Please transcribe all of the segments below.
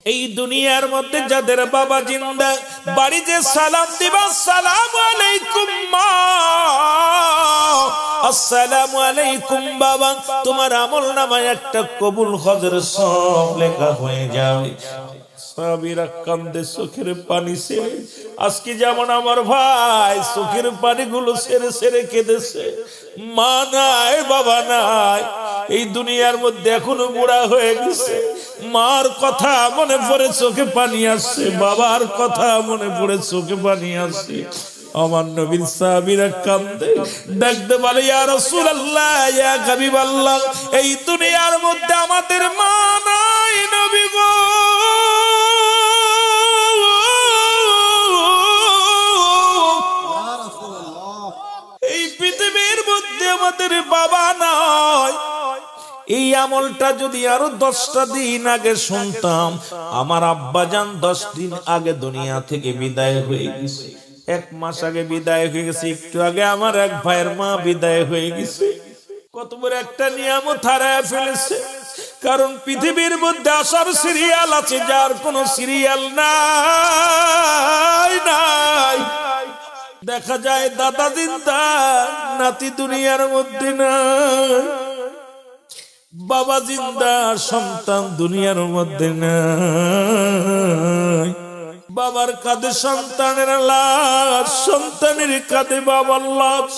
এই দুনিয়ার মধ্যে যাদের বাবা জিন্দা, বাড়িতে সালাম দিবা, আসসালামু আলাইকুম মা, আসসালামু আলাইকুম বাবা, তোমার আমল নামায় একটা কবুল হজের সব লেখা হয়ে যাবে। সাহাবীরা কান্দে চোখের পানি ছেড়ে। আজকে যেমন আমার ভাই চোখের পানিগুলো ছেড়ে ছেড়ে কেঁদেছে। মা নাই, বাবা নাই, এই দুনিয়ার মধ্যে এখনো বুড়া হয়ে গেছে। মার কথা মনে পড়ে চোখে পানি আসছে, বাবার কথা মনে পড়ে চোখে পানি আসছে। আমার নবীর সাহাবীরা কান্দে, ডাকতে বলে ইয়া রাসূলুল্লাহ, ইয়া হাবিবাল্লাহ, এই দুনিয়ার মধ্যে আমাদের মা নাই নবী গো, এই পৃথিবীর মধ্যে আমাদের বাবা নাই। এই আমলটা যদি আরো 10টা দিন আগে শুনতাম, আমার আব্বাজান 10 দিন আগে দুনিয়া থেকে বিদায় হয়ে গেছে, 1 মাস আগে বিদায় হয়ে গেছে, একটু আগে আমার এক ভাইয়ের মা বিদায় হয়ে গেছে। কত বড় একটা নিয়ামত হারায় ফেলেছে। কারণ পৃথিবীর মধ্যে আসার সিরিয়াল আছে, যার কোনো সিরিয়াল নাই নাই। দেখা যায় দাদা জিন্দা, নাতি দুনিয়ার মধ্যে নাই, বাবা জিন্দা, সন্তান দুনিয়ার মধ্যে নাই। বাবার কাঁধে সন্তানের লাশ, সন্তানের কাঁধে বাবার লাশ।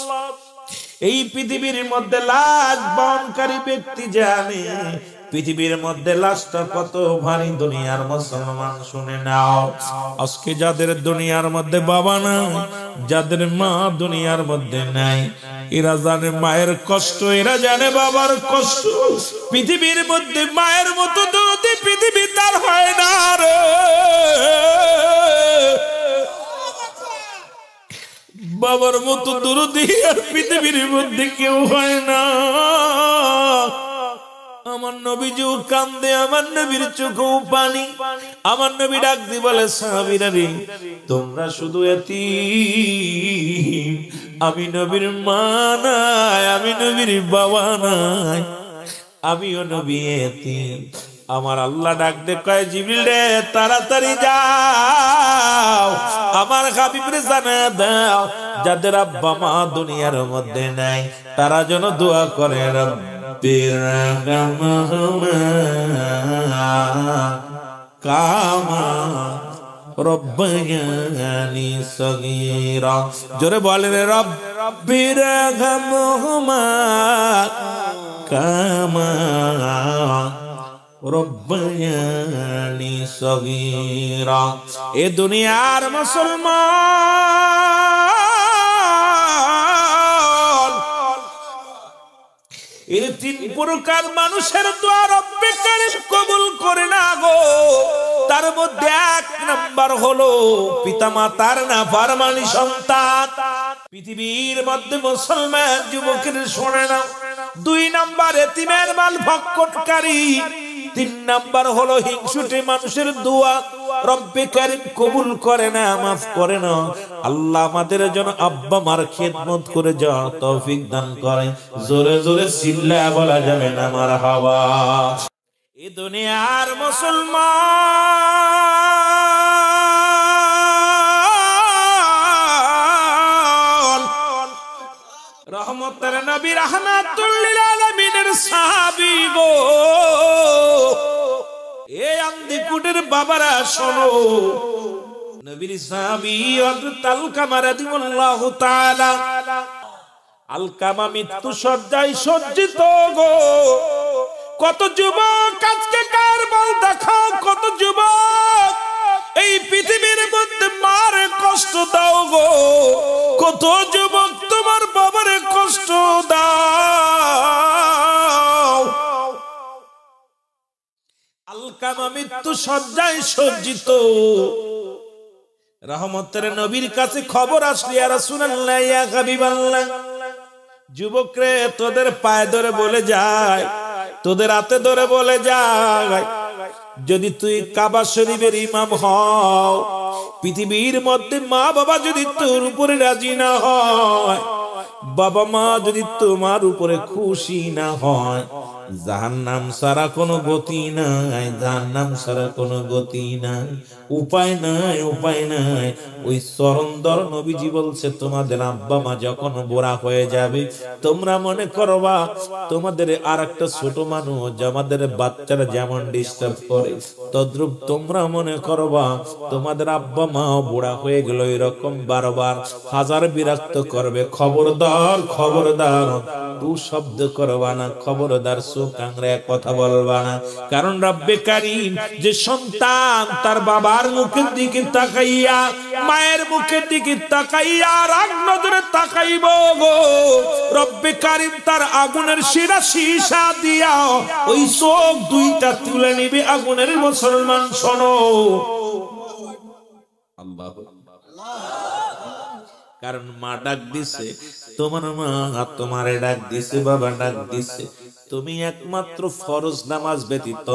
এই পৃথিবীর মধ্যে লাশ বহনকারী ব্যক্তি জানে পৃথিবীর মধ্যে লাশটা কত ভারী। দুনিয়ার মুসলমান শুনে নাও, আজকে যাদের দুনিয়ার মধ্যে বাবা নাই, যাদের মা দুনিয়ার মধ্যে নাই, এরা জানে মায়ের কষ্ট, এরা জানে বাবার কষ্ট। পৃথিবীর মধ্যে মায়ের মতো দরদি পৃথিবী তার হয় না রে, বাবার মতো দরদি আর পৃথিবীর মধ্যে কেউ হয় না। আমার নবীজিও কান্দে, আমার নবীর চোখেও পানি। আমার নবী ডাক দিয়ে বলে, সাহাবীরা রে, তোমরা শুধু এতিম, আমি নবীর মা নাই, আমি নবীর বাবা নাই, আমিও নবী এতিম। আমার আল্লাহ ডাক দে কয়, জিবরিল রে, তাড়াতাড়ি যাও, আমার হাবিবরে জানা দাও, যাদের আব্বা মা দুনিয়ার মধ্যে নাই, তারা যেন দোয়া করে, রব্বির রহমহুমা কামা রব্বায়ানি সগীরা। জোরে বলেন, রব্বির রহমহুমা কামা রব্বায়ানি সগীরা। এ দুনিয়ার মুসলমান, এই 3 প্রকার মানুষের দোয়া রব্বে কারীম কবুল করে না গো। তার মধ্যে 1 নাম্বার হলো পিতামাতার নাফরমানি সন্তান। পৃথিবীর মধ্যে মুসলমান যুবকের শোনে না। 2 নাম্বার এতিমের মাল ভক্ষণকারী। 3 নাম্বার হলো হিংসুটে মানুষের দোয়া রব্বে কারীম কবুল করে না, মাফ করে না। আল্লাহ আমাদের জন্য আব্বা মার খেদমত করে যাওয়ার তৌফিক দান করে। জোরে জোরে চিল্লায়া বলা যাবে না মারহাবা। এই দুনিয়ার মুসলমান, রহমতের নবী রাহমাতুল লিল আলামিনের সাহাবী গো, এই আন্দিকুটের বাবারা শোনো, নবীর সাহাবী হযরত আলকামা রাদিয়াল্লাহু তাআলা। আলকামা মৃত্যু শয্যায় সজ্জিত গো। কত যুবক আজকে কারবাল দেখা, কত যুবক এই পৃথিবীর মধ্যে মার কষ্ট দাও গো, কত যুবক তোমার বাবার কষ্ট দাও। আলকামা মৃত্যু শয্যায় সজ্জিত। রহমতের নবীর কাছে খবর আসলে, ইয়া রাসূলুল্লাহ, ইয়া হাবিবাল্লাহ, যুবকরে তোদের পায়ে ধরে বলে যায়, তোদের হাতে ধরে বলে যায়, যদি তুই কাবা শরীফের ইমাম হও, পৃথিবীর মধ্যে মা বাবা যদি তোর উপরে রাজি না হয়, বাবা মা যদি তোমার উপরে খুশি না হয়, জাহান্নাম ছাড়া কোনো গতি নাই, জাহান্নাম ছাড়া কোনো গতি নাই, উপায় নাই, উপায় নাই। ওই চরণধর নবীজি বলছে তোমাদের আব্বা মা যখন বুড়া হয়ে যাবে, তোমরা মনে করবা তোমাদের আর একটা ছোট মানুষ আমাদের বাচ্চারা যেমন ডিস্টার্ব করে, তদ্রুপ তোমরা মনে করবা তোমাদের আব্বা মা বুড়া হয়ে গেল, এরকম বারবার হাজার বিরক্ত করবে। খবরদার, খবরদার, তু শব্দ করবা না, খবরদার চোখ আংরে কথা বলবা না। কারণ রব্বে কারীম যে সন্তান তার বাবার মুখের দিকে তাকাইয়া, মায়ের মুখের দিকে তাকাইয়া রাগ নজরে তাকাইব গো, রব্বে কারীম তার আগুনের শিরা সীসা দিয়া ওই চোখ দুইটা তুলে নিবে আগুনের। মুসলমান শোনো, আল্লাহ, কারণ মা ডাক দিছে, তোমার মা তোমারে ডাক দিছে, বাবা ডাক দিছে। তুমি একমাত্র ফরজ নামাজ ব্যতীত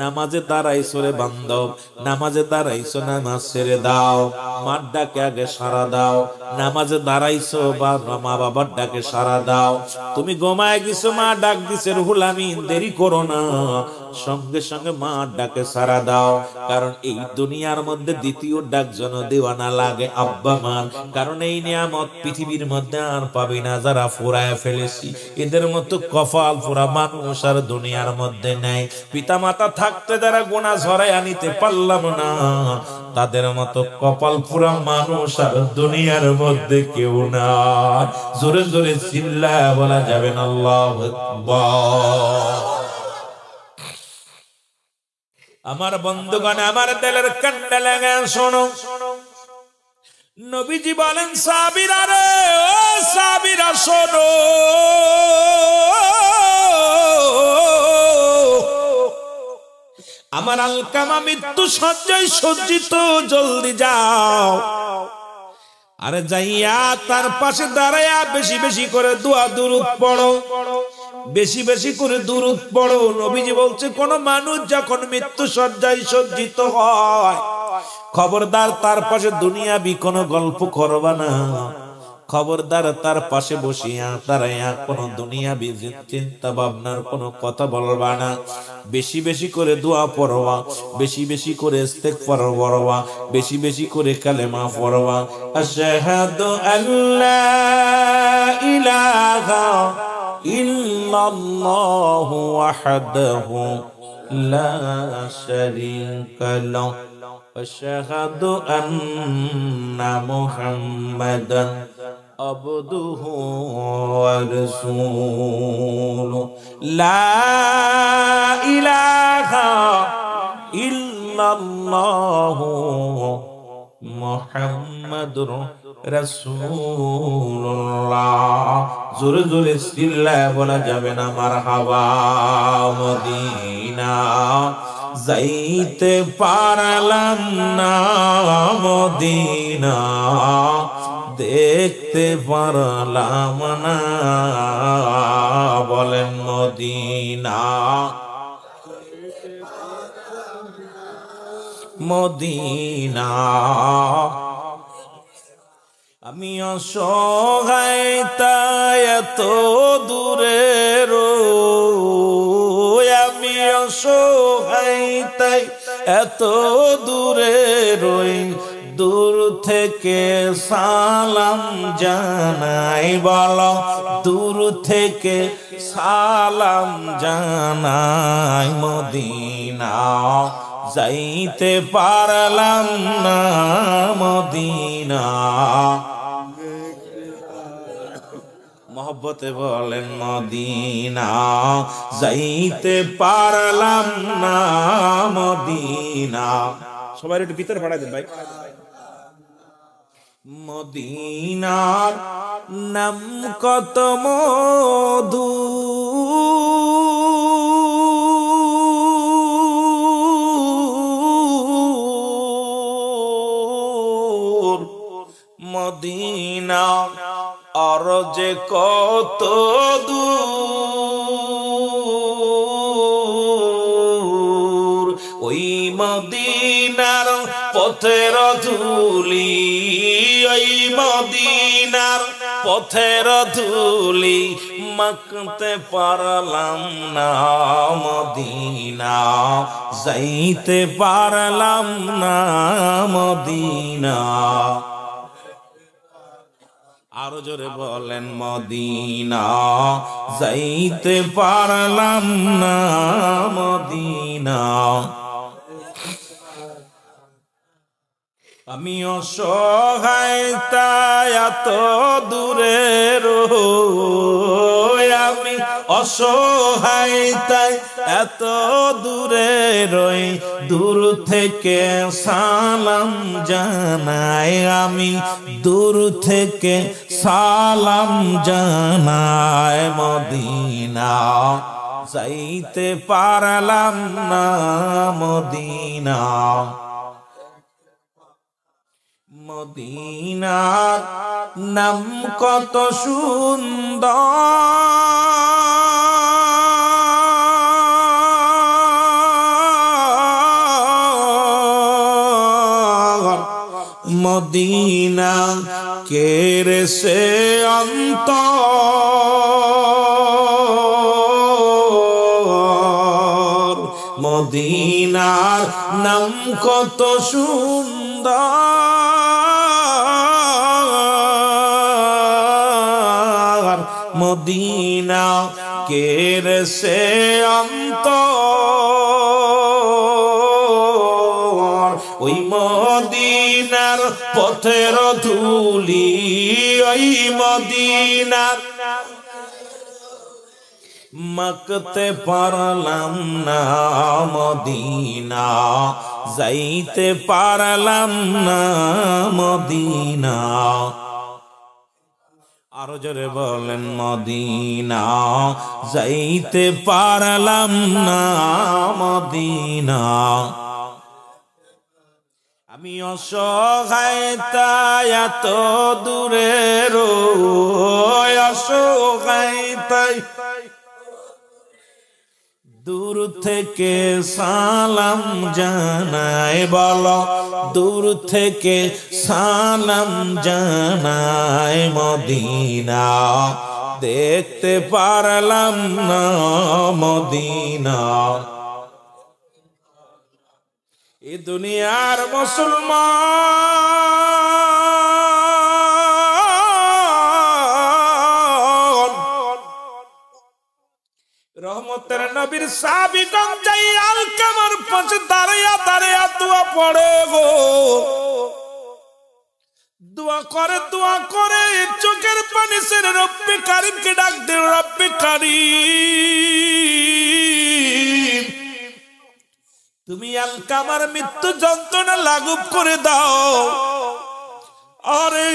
নামাজে দাঁড়াইছো রে বান্ধব, নামাজে দাঁড়াইছো, নামাজ ছেড়ে দাও, মার ডাকে আগে সাড়া দাও। নামাজে দাঁড়াইছো বা মা বাবার ডাকে সাড়া দাও। তুমি ঘুমায় গেছো, মা ডাক দিছে, রুহুল আমিন, দেরি করো না, সঙ্গে সঙ্গে মা ডাকে সাড়া দাও। কারণ এই দুনিয়ার মধ্যে দ্বিতীয় ডাক যেন দেওয়া না লাগে আব্বা মা। কারণ এই নিয়ামত পৃথিবীর মধ্যে আর পাবি না, যারা ফুরায় ফেলেছি এদের মতো কপাল ফুরা মানুষ আর দুনিয়ার মধ্যে নাই। পিতা মাতা থাকতে যারা গুনাহ ঝরায় আনিতে পারলাম না, তাদের মতো কপাল পুরা মানুষ আর দুনিয়ার মধ্যে কেউ না। জোরে জোরে চিল্লায়া বলা যাবে না আল্লাহু আকবার। আমার বন্ধুগণ, আমার দিলের কান্ডা লাগা শোনো, নবীজি বলেন সাবিরা রে, ও সাবিরা শোনো, আমার আলকামা মৃত্যু সজ্জায় সজ্জিত, জলদি যাও। আরে যাইয়া তার পাশে দাঁড়াইয়া বেশি বেশি করে দোয়া দুরূদ পড়ো, বেশি বেশি করে দুরূদ পড়ো। নবীজি বলছে কোন মানুষ যখন মৃত্যু সজ্জায় সজ্জিত হয়, খবরদার তার পাশে দুনিয়াবি কোনো গল্প করবা না, খবরদার তার পাশে বসিয়া দাঁড়াইয়া কোনো দুনিয়াবি চিন্তা ভাবনার কোনো কথা বলবা না। বেশি বেশি করে দোয়া পড়বা, বেশি বেশি করে ইস্তেগফার পড়বা, বেশি বেশি করে কালেমা পড়বা। আশহাদু আল্লা ইলাহা ইল্লাল্লাহু ওয়াহদাহু লা শারীকা লাহু আশহাদু আন্না মুহাম্মাদান আবদুহু ওয়া রাসূলুহু লা ইলাহা ইল্লাল্লাহু মুহাম্মাদুর রাসূলুল্লাহ। জোরে জোরে চিল্লায়া বলা যাবে না মারহাবা। মদিনা যাইতে পারলাম না, মদিনা দেখতে পারলাম না, বলেন মদিনা, মদিনা। আমি অসহায় তাই এত দূরে রই, আমি অসহায় তাই এত দূরে রই, দূর থেকে সালাম জানাই, বলো দূর থেকে সালাম জানাই। মদিনা যাইতে পারলাম না, মদিনা। মহব্বতে বলেন মদিনা যাইতে পারলাম না, মদিনা। সবাই একটু ভিতরে ভাড়া দেন ভাই। মদিনার নাম কত মধু, মদিনা আর যে কত দূর, ওই মদিনার পথের ধুলি, ওই মদিনার পথের ধুলি মাখতে পারলাম না মদিনা, যাইতে পারলাম না মদিনা। আরো জোরে বলেন মদিনা, যাইতে পারলাম না মদিনা। আমি অসহায় তাই এত দূরে রই, আমি অসহায় তাই এত দূরে রই, দূর থেকে সালাম জানাই, আমি দূর থেকে সালাম জানাই মদিনা, যাইতে পারলাম না মদিনা। মদিনার নাম কত সুন্দর, মদিনা কেরে সে অন্তর, মদিনার নাম কত সুন্দর, মদিনা কেরে সে অন্তর। ওই মদিনার পথের ধুলি, ওই মদিনার মাখতে পারলাম না মদিনা, যাইতে পারলাম না মদিনা। আরো জোরে বলেন মদিনা, যাইতে পারলাম না মদিনা। আমি অসহায় তাই এত দূরে রই, অসহায় তাই দূর থেকে সালাম জানাই, বলো দূর থেকে সালাম জানাই মদিনা, দেখতে পারলাম না মদিনা। এ দুনিয়ার মুসলমান রহমতের নবীর সাহাবীগণ যাই আলকামার পাশে দাঁড়িয়ে দাঁড়িয়ে দোয়া পড়ে গো, দোয়া করে চোখের পানি ছেড়ে রব্বে কারিমকে ডাক দে, রব্বে কারিম তুমি আলকামার মৃত্যু যন্ত্রণা লাঘব করে দাও। আরে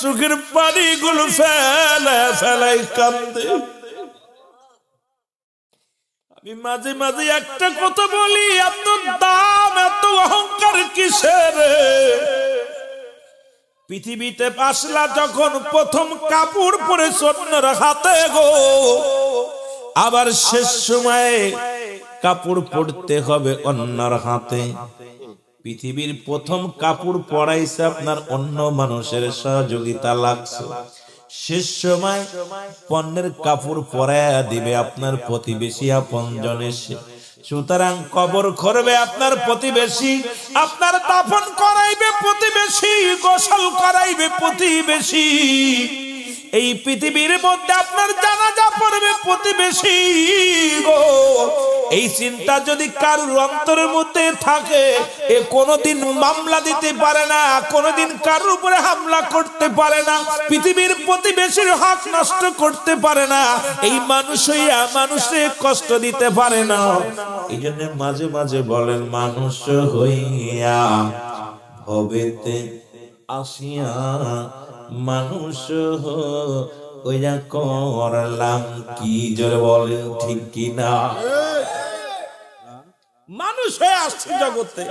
চোখের পানি গুলো ফেলাই কান্দে। আমি মাঝে মাঝে একটা কথা বলি, এত দাম এত অহংকার কিসের? পৃথিবীতে আসলা যখন প্রথম কাপড় পরে অন্যর হাতে গো, আবার শেষ সময়ে কাপড় পরতে হবে অন্যর হাতে। পৃথিবীর প্রথম কাপড় পরাইছে আপনার অন্য মানুষের সহযোগিতা লাগছে, শেষ সময় পণ্যের কাপড় পরাইয়া দিবে আপনার প্রতিবেশী আপনজন এসে। সুতরাং কবর করবে আপনার প্রতিবেশী, আপনার দাফন করাইবে প্রতিবেশী, গোসল করাইবে প্রতিবেশী, এই পৃথিবীর মধ্যে আপনার জানাজা পড়বে প্রতিবেশী গো। এই চিন্তা যদি কারোর অন্তরের মধ্যে থাকে, এ কোনোদিন মামলা দিতে পারে না, কোনোদিন কারোর উপরে হামলা করতে পারে না, পৃথিবীর প্রতিবেশীর হক নষ্ট করতে পারে না, এই মানুষ হইয়া মানুষে কষ্ট দিতে পারে না। এই জন্য মাঝে মাঝে বলেন, মানুষ হইয়া ভবেতে আসিয়া মানুষ হইয়া করলাম কি, জোরে বলেন ঠিক কিনা? মানুষ হয়ে আসছে জগতে,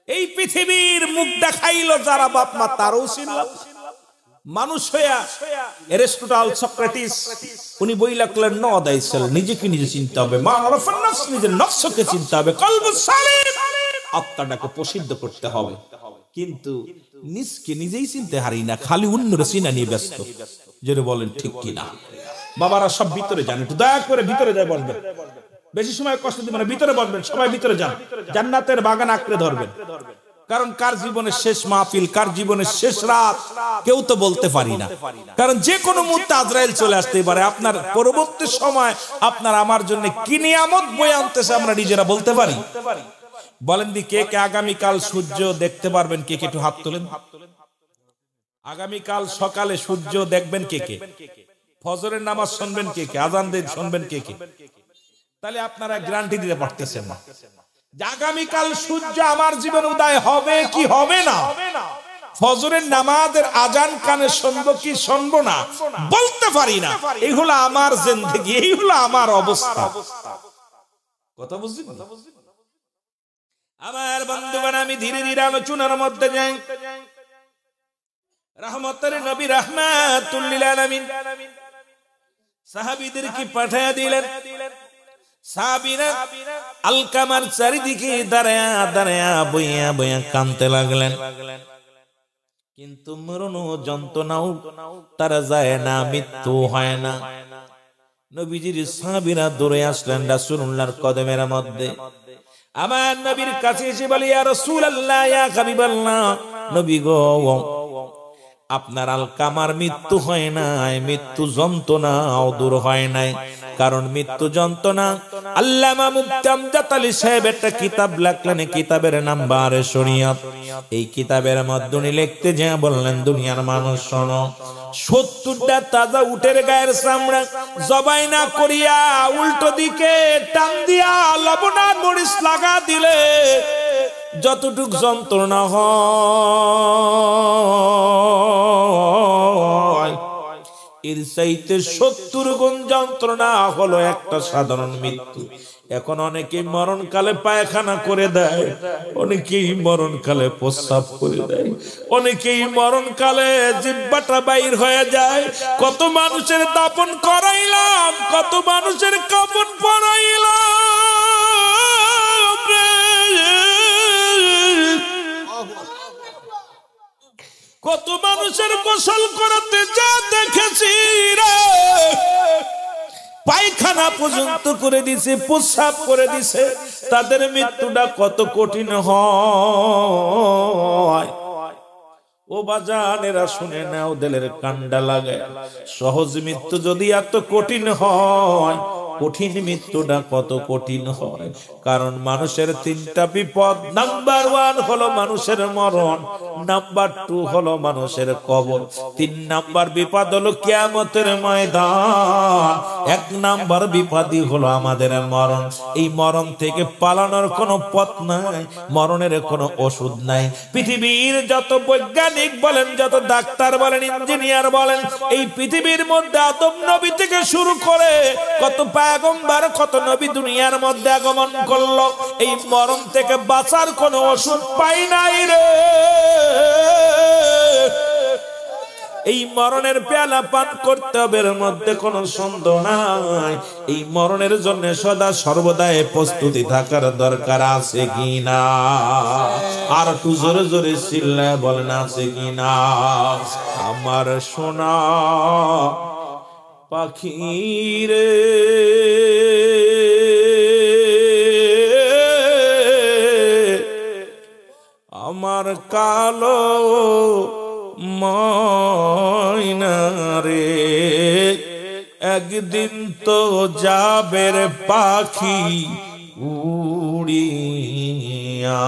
এই পৃথিবীর মুখ দেখাইলো যারা বাপ মা তারও চিনলাম। মানুষ হইয়া এরিস্টটল, সক্রেটিস উনি বই লিখলেন, ন দাইসেল, নিজেকে নিজে চিনতে হবে, মারফান নফস, নিজের নফসকে চিনতে হবে, কলবুস সালিম, আত্মাটাকে প্রসিদ্ধ করতে হবে। কিন্তু নিজকে নিজেই চিনতে হারি না, খালি অন্যরা চিনা নিয়ে ব্যস্ত। যেটা বলেন ঠিক কিনা? বাবারা সব ভিতরে যান, একটু দয়া করে ভিতরে যায় বসবেন, বেশি সময় কষ্ট দিবেন না, ভিতরে বসবেন, সবাই ভিতরে যান, জান্নাতের বাগান আঁকড়ে ধরবেন। কারণ কার জীবনের শেষ মাহফিল, কার জীবনের শেষ রাত কেউ তো বলতে পারি না। কারণ যে কোনো মুহূর্তে আজরাইল চলে আসতে পারে। আপনার পরবর্তী সময় আপনার আমার জন্য কি নিয়ামত বয়ে আনতেছে আমরা নিজেরা বলতে পারি? বলেন দি কে কে আগামীকাল সূর্য দেখতে পারবেন? কে কে একটু হাত তোলেন। আগামীকাল সকালে সূর্য দেখবেন কে কে? ফজরের নামাজ শুনবেন কে কে? আজান দিয়ে শুনবেন কে কে? তাহলে আপনারা গ্যারান্টি দিতে পারতেছেন না যে আগামীকাল সূর্য আমার জীবনে উদয় হবে কি হবে না। ফজরের নামাজের আজান কানে শুনবো কি শুনবো না বলতে পারি না। এই হলো আমার জিন্দেগি, এই হলো আমার অবস্থা। কথা বুঝছেন? আমার বন্ধুগণ, আমি ধীরে ধীরে আলোচনার মধ্যে যাই। রহমতের নবী রাহমাতুল লিল আলামিন সাহাবীদেরকে পাঠিয়ে দিলেন। সাহাবীরা আলকামার চারিদিকে দাঁড়ায়া দাঁড়ায়া বইয়া বইয়া কাঁদতে লাগলেন, কিন্তু মরণ যন্ত্রণাও তারা যায় না, মৃত্যু হয় না। নবীজির সাহাবীরা দৌড়ে আসলেন রাসূলুল্লাহর কদমের মধ্যে। আমার নবীর কাছে এসে বলে, ইয়া রাসূলুল্লাহ, ইয়া হাবিবাল্লাহ, নবী গো, আপনার আলকামার মৃত্যু হয় নাই, মৃত্যু যন্ত্রণাও দূর হয় নাই। কারণ মৃত্যু যন্ত্রণা আল্লামা মুফতি আমজাদ আলী সাহেব একটা কিতাব লিখলেন, কিতাবের নাম বারে শরিয়ত। এই কিতাবের মধ্যে উনি লিখতে যা বললেন, দুনিয়ার মানুষ শোনো, 70টা তাজা উটের গায়ের চামড়া জবাই না করিয়া উল্টো দিকে টান দিয়া লবণ আর মরিচ লাগা দিলে যতটুক যন্ত্রণা হয়, এর চাইতে 70 গুণ যন্ত্রণা হলো একটা সাধারণ মৃত্যু। এখন অনেকেই মরণকালে পায়খানা করে দেয়, অনেকেই মরণকালে প্রস্রাব করে দেয়, অনেকেই মরণকালে জিহ্বাটা বাইর হয়ে যায়। কত মানুষের দাফন করাইলাম, কত মানুষের কাফন পরাইলাম, কত মানুষের গোসল করাতে যা দেখেছি রে, পায়খানা পর্যন্ত করে দিছে, প্রস্রাব করে দিছে। তাদের মৃত্যুটা কত কঠিন হয়। ও বাজানেরা শুনে নাও, দিলের কান্ডা লাগে। সহজ মৃত্যু যদি এত কঠিন হয়, কঠিন মৃত্যুটা কত কঠিন হয়। কারণ মানুষের 3টা বিপদ। নাম্বার 1 হলো মানুষের মরণ, নাম্বার 2 হলো মানুষের কবর, 3 নাম্বার বিপদ হলো কিয়ামতের ময়দান। 1 নাম্বার বিপদই হলো আমাদের মরণ। এই মরণ থেকে পালানোর কোনো পথ নাই, মরণের কোনো ওষুধ নাই। পৃথিবীর যত বৈজ্ঞানিক বলেন, যত ডাক্তার বলেন, ইঞ্জিনিয়ার বলেন, এই পৃথিবীর মধ্যে আদম নবী থেকে শুরু করে কত পয়গম্বর, কত নবী দুনিয়ার মধ্যে আগমন করলো, এই মরণ থেকে বাঁচার কোনো ওষুধ পাই নাই রে। এই মরণের পেয়ালা পান করতে হবে, এর মধ্যে কোনো সন্দেহ নাই। এই মরণের জন্য সদা সর্বদাই প্রস্তুতি থাকার দরকার আছে কিনা? আর একটু জোরে জোরে চিল্লায় বলেন, আছে কিনা? আমার সোনা পাখি রে, আমার কালো ময়না রে, একদিন তো যাবে রে পাখি উড়িয়া।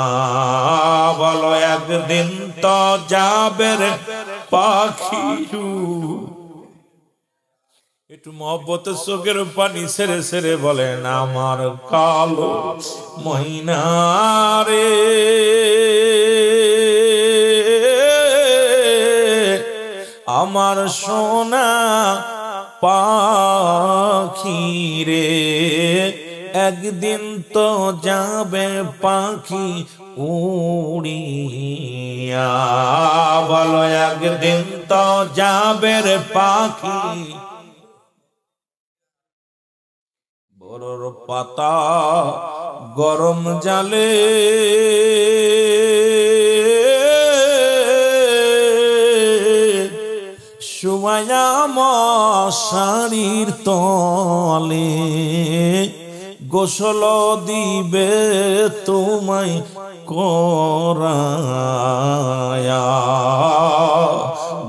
বলো, একদিন তো যাবে রে পাখি। একটু মহব্বতের চোখের পানি ছেড়ে ছেড়ে বলেন, আমার কালো ময়না রে, আমার সোনা পাখি রে, একদিন তো যাবে পাখি উড়িয়া। বলো, একদিন তো যাবে রে পাখি। বড়র পাতা গরম জালে সুমায়া শাড়ির তলে গোসল দিবে তোমায় করায়া,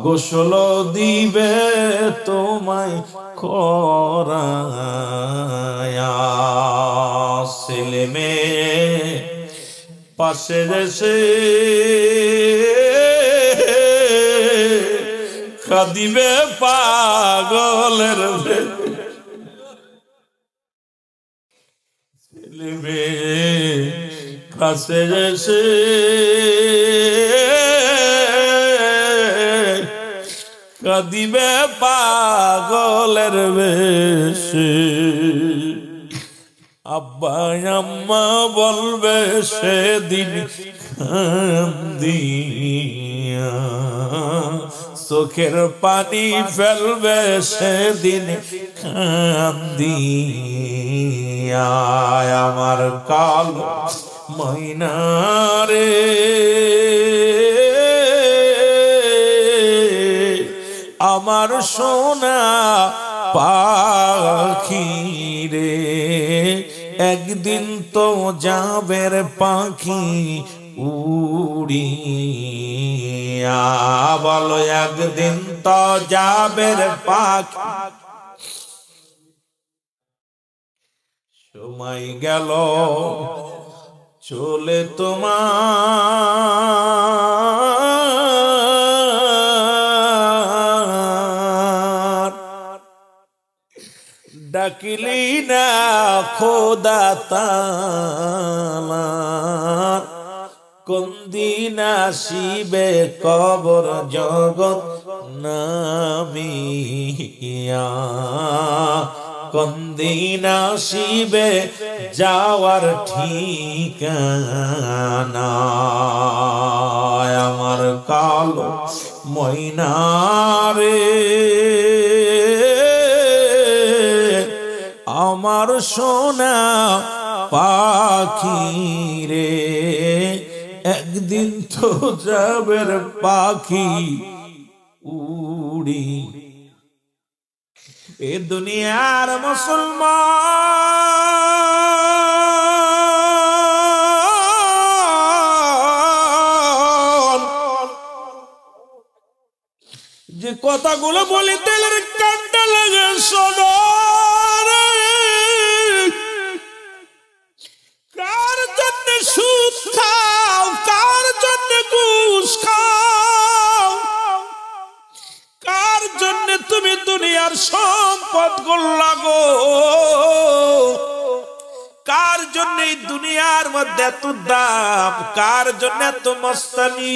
গোসল দিবে তোমায় করায়া। ছেলে মেয়ে পাশে এসে কাঁদিবে পাগলের ছেলে মেয়ে কাছে এসে কাঁদিবে পাগলের বেশে। আব্বা আম্মা বলবে সেদিন কান্দিয়া, চোখের পানি ফেলবে সেদিন কান্দিয়া। আমার কালো ময়না রে, আমার সোনা পাখি রে, একদিন তো যাবের পাখি উড়িয়া। বলো একদিন তো যাবের পাখি। সময় গেল চলে তোমার, ডাকিলি না খোদা তাআলা, কোন দিন আসিবে কবর জগৎ নামিয়া, কোন দিন আসিবে যাওয়ার ঠিকানা। আমার কালো ময়না রে, আমার সোনা পাখি রে, একদিন তো যাবের পাখি উড়ি। এ দুনিয়ার মুসলমান যে কথাগুলো বলি তেলের কান্ডা লাগে শোনো। কার জন্য সুদ খাও, কার জন্য ঘুষ খাও, কার জন্য তুমি দুনিয়ার সম্পদ গুলা গো, কার জন্য এই দুনিয়ার মধ্যে এত দাম, কার জন্য এত মস্তানি,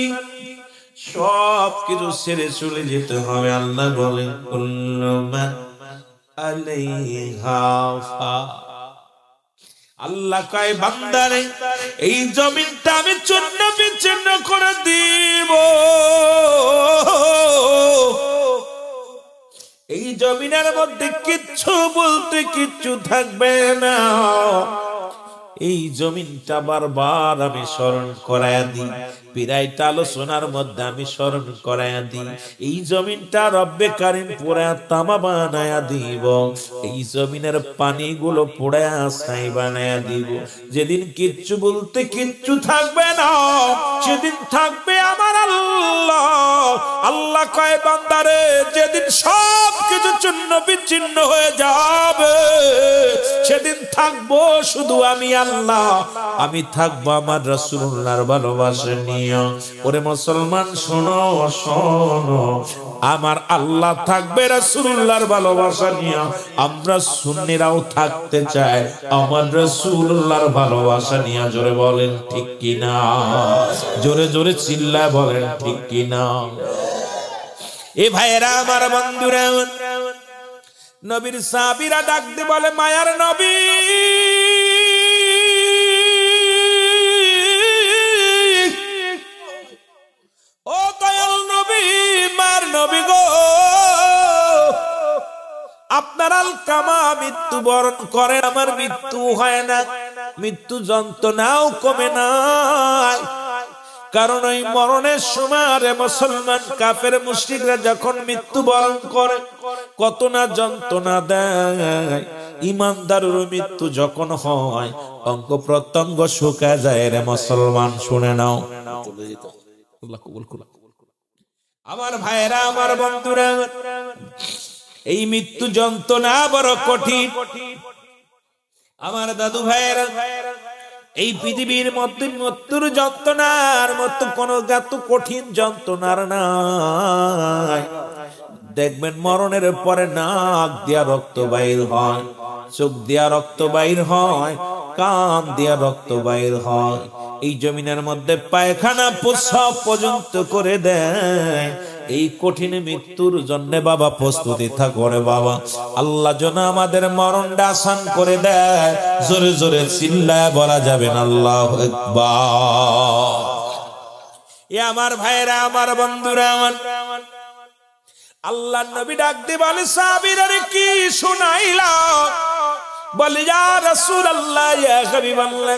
সব কিছু ছেড়ে চলে যেতে হবে। আল্লাহ বলেন কুল্লু মান আলাইহা ফান। আল্লাহ কয় বান্দারে এই জমিনটা আমি চূর্ণ বিচ্ছিন্ন করে দিব, এই জমিনের মধ্যে কিচ্ছু বলতে কিচ্ছু থাকবে না। এই জমিনটা বারবার আমি স্মরণ করায়া দিই, বিরাইটা আলোচনার মধ্যে আমি স্মরণ করায়া দিই। এই জমিনটা রব্বে কারিম পুরা তামা বানায়া দিব, এই জমিনের পানিগুলো পুড়ায়া ছাই বানায়া দিব। যেদিন কিচ্ছু বলতে কিচ্ছু থাকবে না, সেদিন থাকবে আমার আল্লাহ। আল্লাহ কয় বান্দারে যেদিন সব কিছু চূর্ণ বিচ্ছিন্ন হয়ে যাবে, সেদিন থাকবো শুধু আমি আল্লাহ, আমি থাকবো আমার রাসূলুল্লাহর ভালোবাসা নিয়ে। ওরে মুসলমান শোনো শোনো, আমার আল্লাহ থাকবে রাসূলুল্লাহর ভালোবাসা নিয়ে। আমরা সুন্নিরাও থাকতে চাই আমার রাসূলুল্লাহর ভালোবাসা নিয়ে। জোরে বলেন ঠিক কিনা, জোরে জোরে চিল্লায় বলেন ঠিক কিনা। এ ভাইয়েরা আমার, বন্ধুরা, নবীর সাহাবীরা ডাক দিয়ে বলে মায়ার নবী, ও দয়াল নবী, মার নবী গো, আপনার আলকামা মৃত্যুবরণ করেন, আমার মৃত্যু হয় না, মৃত্যু যন্ত্রণাও কমে নাই। কারণ ওই মরণের সময় রে মুসলমান কাফের মুশরিকরা যখন মৃত্যুবরণ করে কত না যন্ত্রণা দেয়। ইমানদারের মৃত্যু যখন হয় অঙ্গ প্রত্যঙ্গ শুকায় যায় রে মুসলমান। শুনে নাও আল্লাহ কবুল করুন। আমার ভাইরা আমার বন্ধুরা, এই মৃত্যু যন্ত্রণা বড় কঠিন। আমার দাদু ভাইরা, এই পৃথিবীর মধ্যে মৃত্যুর যন্ত্রণার মতো কোন এত কঠিন যন্ত্রণার নাই। দেখবেন মরণের পরে নাক দিয়া রক্ত বাইর হয়, চোখ দিয়া রক্ত বাইর হয়, কান দিয়া রক্ত বাইর হয়, এই জমিনের মধ্যে পায়খানা প্রস্রাব পর্যন্ত করে দেয়। এই কঠিন মৃত্যুর জন্য বাবা প্রস্তুতি থাকো রে বাবা। আল্লাহ যেন আমাদের মরণটা আসান করে দেয়। জোরে জোরে চিল্লায় বলা যাবে না আল্লাহু আকবার। এ আমার ভাইরা আমার বন্ধুরা, আমার আল্লাহর নবী ডাক দিয়ে বলে সাহাবীরা রে কি শুনাইলা? বলে ইয়া রাসূলুল্লাহ ইয়া হাবিবাল্লাহ,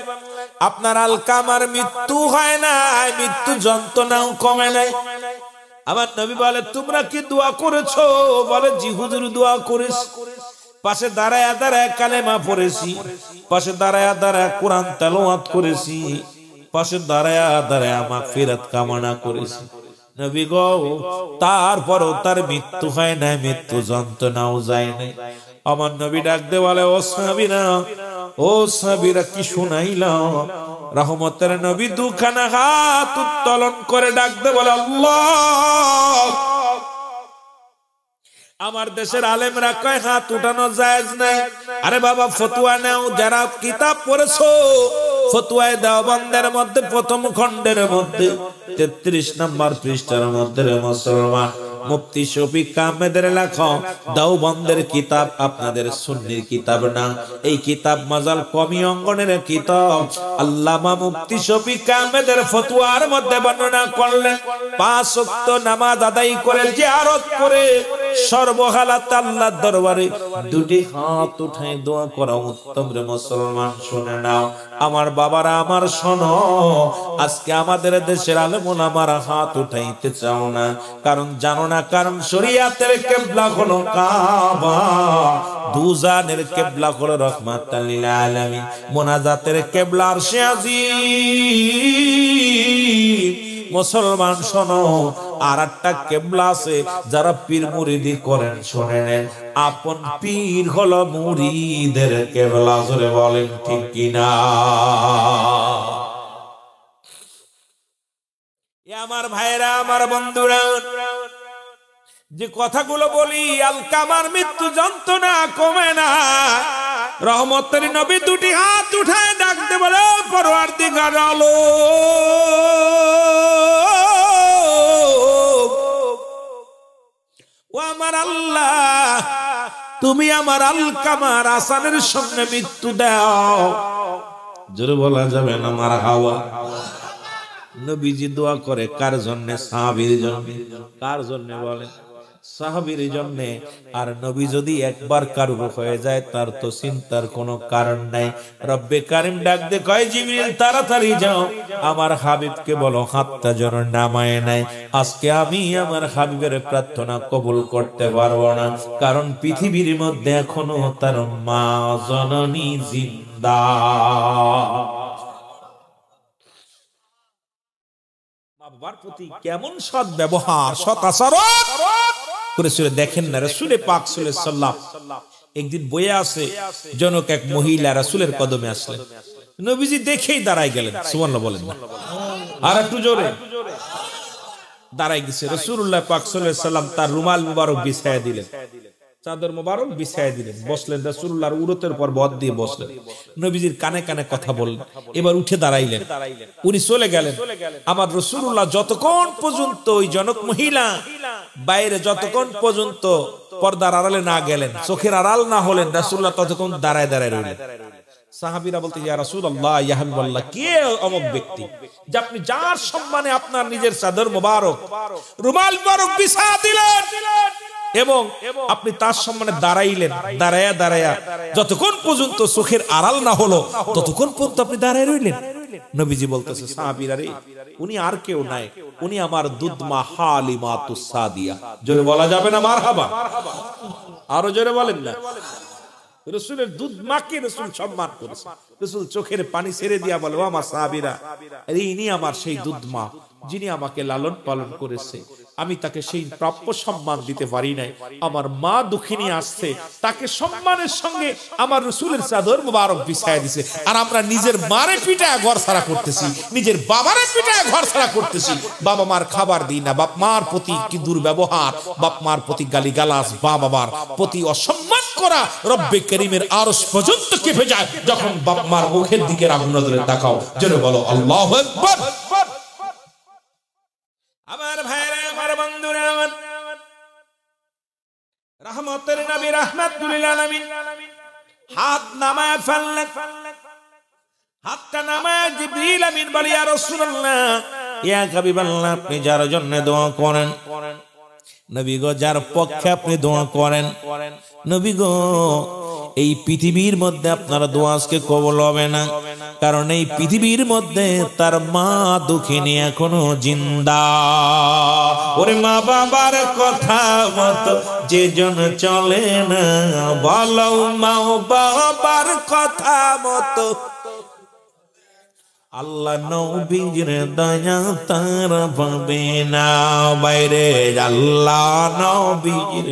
আপনার আলকামার মৃত্যু হয় না, মৃত্যু যন্ত্রণাও কমে নাই। আমার নবী বলে তোমরা কি দোয়া করেছো? বলে জি হুজুর দোয়া করেছি। পাশে দাঁড়ায় দাঁড়ায় কালেমা পড়েছি, পাশে দাঁড়ায় দাঁড়ায় কোরআন তেলাওয়াত করেছি, পাশে দাঁড়ায় দাঁড়ায় মাগফিরাত কামনা করেছি। নবী গো, তারপরও তার মৃত্যু হয় না, মৃত্যু যন্ত্রণাও যায় না। আমার নবী ডাক দে বলে ও সাহাবীরা, ও সাহাবীরা কি শুনাইলা? রহমতের নবী দুখানা হাত উত্তোলন করে ডাক দে বলে আল্লাহ। আমার দেশের আলেমরা কয় হাত উঠানো জায়েজ নাই। আরে বাবা ফতোয়া নাও, যারা কিতাব পড়েছো ফতোয়ায়ে দেওবন্দের মধ্যে প্রথম খণ্ডের মধ্যে 33 নম্বর পৃষ্ঠার মধ্যে মুসলমান মুফতি শফিক আহমেদের লেখা দেওবন্দের কিতাব, আপনাদের সুন্নির কিতাব না। এই কিতাব মাজাল কমি অঙ্গনের কিতাব। আল্লামা মুফতি শফিক আহমেদের ফতোয়ার মধ্যে বর্ণনা করলেন 5 ওয়াক্ত নামাজ আদায় করে জিয়ারত করে সর্বহালাতে আল্লাহর দরবারে দুটি হাত উঠায় দোয়া করা উত্তম রে মুসলমান। শুনে নাও আমার বাবারা, আমার শোনো, আজকে আমাদের দেশের আলেম ওলামারা হাত উঠাইতে চাও না। কারণ জানো না, কারণ শরীয়তের কিবলা হলো কাবা, দুজানের কিবলা হলো রাহমাতাল লিল আলামিন, মুনাজাতের কিবলা আরশে আজিম। মুসলমান শোনো, আর একটা কিবলা আছে যারা পীর মুরিদি করেন, শুনে নেন, আপন পীর হলো মুরিদের কিবলা। জোরে বলেন ঠিক কিনা? আমার ভাইরা আমার বন্ধুরা, যে কথাগুলো বলি আলকামার মৃত্যু যন্ত্রণা কমে না। রহমতের নবী দুটি হাত উঠায় ডাকতে বলে পরওয়ারদিগার আলম, ও আমার আল্লাহ, তুমি আমার আলকামার আসানের সামনে মৃত্যু দাও। জোরে বলা যাবে না মারহাবা। নবীজি দোয়া করে কার জন্য? সাহাবীর জন্য। কার জন্য? বলে সাহাবীর জন্য। আর নবী যদি একবার কারুর হয়ে যায় তার তো চিন্তার কোনো কারণ নাই। রব্বে কারিম ডাক দে কয় জিবরিল তাড়াতাড়ি যাও, আমার হাবিবকে বলো হাতটা যেন নামায় নাই। আজকে আমি আমার হাবিবের প্রার্থনা কবুল করতে পারবো না, কারণ পৃথিবীর মধ্যে এখনো তার মা জননী জিন্দা। বাবার প্রতি কেমন সৎ ব্যবহার, সৎ আচরণ করেছিল দেখেন না। রাসূল পাক সাল্লাল্লাহু আলাইহি সাল্লাম একদিন বইয়ে আছে, জনক এক মহিলা রাসূলের কদমে আসলেন। নবীজি দেখেই দাঁড়ায় গেলেন। সুবহানাল্লাহ বলেন না, আর একটু জোরে। দাঁড়ায় গেছে রাসূলুল্লাহ পাক সাল্লাল্লাহু আলাইহি সাল্লাম তার রুমাল মুবারক বিছায়া দিলেন, চাদর মুবারক বিছায়া দিলেন, বসলেন। রাসূলুল্লাহর উরতের উপর বদ দিয়ে বসলেন। নবীজির কানে কানে কথা বললেন। এবার উঠে দাঁড়াইলেন, উনি চলে গেলেন। আমার রাসূলুল্লাহ যতক্ষণ পর্যন্ত ওই জনক মহিলা বাইরে যতক্ষণ পর্যন্ত পর্দার আড়ালে না গেলেন, চোখের আড়াল না হলেন, রাসূলুল্লাহ ততক্ষণ দাঁড়ায় দাঁড়ায় রইলেন। সাহাবীরা বলতে, ইয়া রাসূলুল্লাহ, ইয়া হাবিবাল্লাহ, কে অমুক ব্যক্তি যে আপনি যার সম্মানে আপনার নিজের চাদর মুবারক রুমাল মুবারক বিছায়া দিলেন এবং আপনি তার সম্মানে দাঁড়াইলেন, দাঁড়ায়া দাঁড়ায়া যতক্ষণ পর্যন্ত চোখের আড়াল না হলো ততক্ষণ পর্যন্ত আপনি দাঁড়ায় রইলেন। নবীজি বলতেছে সাহাবীরা রে, উনি আর কেউ নাই, উনি আমার দুধমা হালিমাতুস সাদিয়া। জোরে বলা যাবে না মারহাবা? আরো জোরে বলেন না। রাসূলের দুধ মাকে রাসূল সম্মান করেছে। রাসূল চোখের পানি ছেড়ে দিয়া বলে, ও আমার সাহাবীরা, ইনি আমার সেই দুধ মা, যিনি আমাকে লালন পালন করেছে। আমি তাকে সেই প্রাপ্য সম্মান দিতে পারি নাই। আমার মা দুঃখিনী আসছে, তাকে সম্মানের সঙ্গে আমার রাসূলের চাদর মুবারক বিছায় দিয়েছে। আর আমরা নিজের মারে পিটায় ঘর ছাড়া করতেছি, নিজের বাবারে পিটায় ঘর ছাড়া করতেছি। বাবা মার খাবার দিই না, বাপ মার প্রতি কি দুর্ব্যবহার, বাপ মার প্রতি গালিগালাজ, বাবার প্রতি অসম্মান করা, রব্বে করিমের আরশ পর্যন্ত কেঁপে যায় যখন বাপ মার মুখের দিকে আগুন নজরে তাকাও। জোরে বলো আল্লাহু আকবার। আমার ভাইরা, আমার বন্ধুরা, আমার রহমতের নবী রাহমাতুল লিল আলামিন হাত নামায় ফেললেন। হাতটা নামায় জিবরিল আমিন বলে, ইয়া রাসূলুল্লাহ, ইয়া হাবিবাল্লাহ, আপনি যার জন্য দোয়া করেন নবী গো, যার পক্ষে আপনি দোয়া করেন নবী গো, এই পৃথিবীর মধ্যে আপনার দোয়া আজকে কবুল হবে না, কারণ এই পৃথিবীর মধ্যে তার মা দুঃখিনী এখনো জিন্দা। ওরে মা বাবার কথা মতো যে জন চলে না, বলো মা বাবার কথা মতো আল্লাহ নবীর দয়া তার পাবে না। বাইরে আল্লাহ নবীর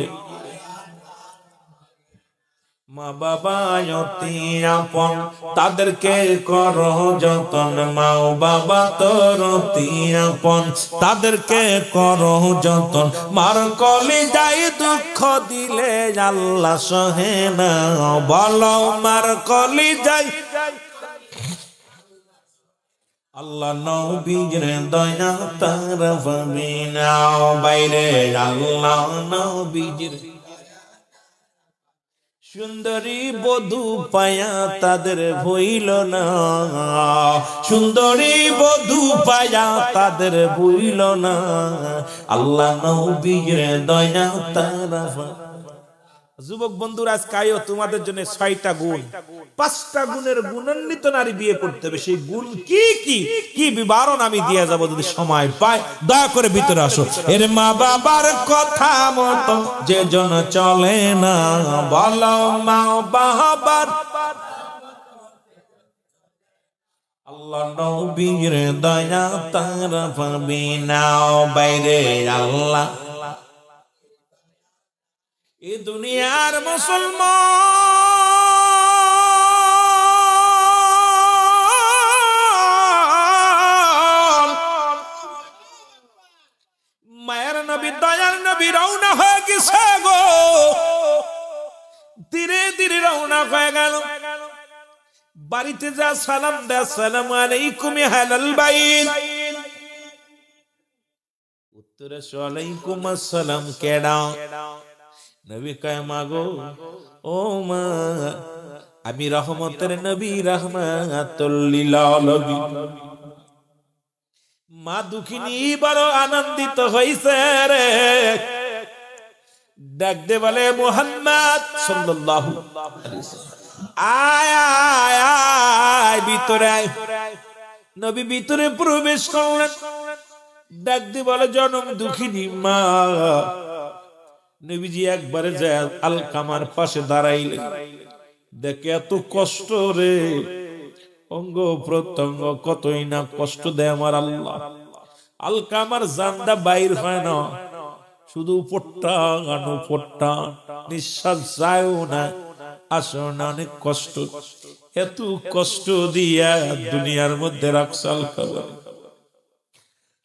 মা বাবা অতি আপন, তাদেরকে করো যতন। মা বাবা তোর অতি আপন, তাদেরকে করো যতন। মার কলিজায় দুঃখ দিলে আল্লাহ সহে না, বলো মার কলিজায় আল্লাহ নবীর দয়া তার পাবে না। বাইরে আল্লাহ নবীর সুন্দরী বধূ পায়া তাদের ভুইল না, সুন্দরী বধূ পায়া তাদের ভুইল না। আল্লাহ নবীর দয়া তারা। যুবক বন্ধুরা, আজ কায়ো তোমাদের জন্য 6টা গুণ, 5টা গুণের গুণান্বিত নারী বিয়ে করতে হবে। সেই গুণ কি কি কি বিবরণ আমি দিয়ে যাব যদি সময় পাই। দয়া করে ভিতরে আসো। এর মা বাবার কথা মতো যে জন চলে না, বলো মা বাবার আল্লাহ নবীর দয়া তারা পাবে না। বাইরে আল্লাহ এ দুনিয়ার মুসলমান মায়ের নবী দয়ার নবী রওনা হয়ে গেছে গো, ধীরে ধীরে রওনা হয়ে গেল। বাড়িতে যা সালাম দে, আসসালামু আলাইকুম আহলাল বাইত। উত্তরে ওয়ালাইকুম আসসালাম। কেডা? নবী কয়, মা গো, ও মা, আমি রহমতের নবী রাহমাতুল লিল আলামিন। মা দুঃখিনী বড় আনন্দিত হইছে রে, ডাক দে বলে, মুহাম্মদ সাল্লাল্লাহু আলাইহি ওয়াসাল্লাম, আয় আয় আয়, ভিতরে আয়। নবী ভিতরে প্রবেশ করলেন। ডাক দে বলে, জনম দুঃখিনী মা। নবীজি একবারে যায় আলকামার পাশে দাঁড়াইলেন। দেখে এত কষ্ট রে, অঙ্গ প্রত্যঙ্গ কতই না কষ্ট দেয় আমার আল্লাহ। আলকামার জানদা বাইর হয় না, শুধু উপরটা উপরটা, নিঃশ্বাস যায়ও না, আসো না, অনেক কষ্ট। এত কষ্ট দিয়া দুনিয়ার মধ্যে রাখছে আলকামা।